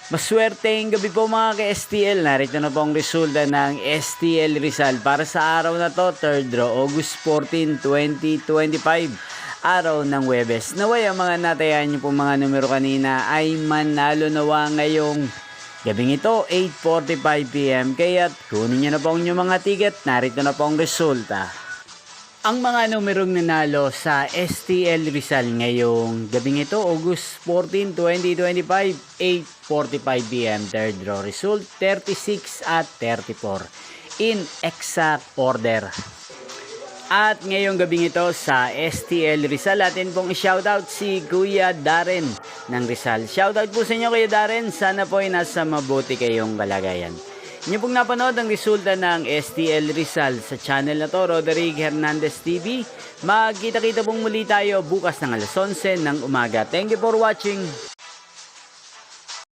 Maswerteng gabi po mga ka-STL. Narito na po ang resulta ng STL Rizal para sa araw na to, 3rd draw, August 14, 2025. Araw ng Huwebes. Naway ang mga natayan niyo po mga numero kanina ay manalo nawa ngayong gabing ito, 8:45 PM. Kaya't kunin niyo na po ang inyong mga ticket. Narito na po ang resulta. Ang mga numerong nanalo sa STL Rizal ngayong gabing ito, August 14, 2025, 8:45 PM. Third draw result, 36 at 34 in exact order. At ngayong gabing ito sa STL Rizal, atin pong i-shoutout si Kuya Darren ng Rizal. Shoutout po sa inyo Kuya Darren, sana po ay nasa mabuti kayong kalagayan. Inyo pong napanood ang resulta ng STL Rizal sa channel na to, Roderick Hernandez TV. Magkita-kita pong muli tayo bukas ng alas 11 ng umaga. Thank you for watching.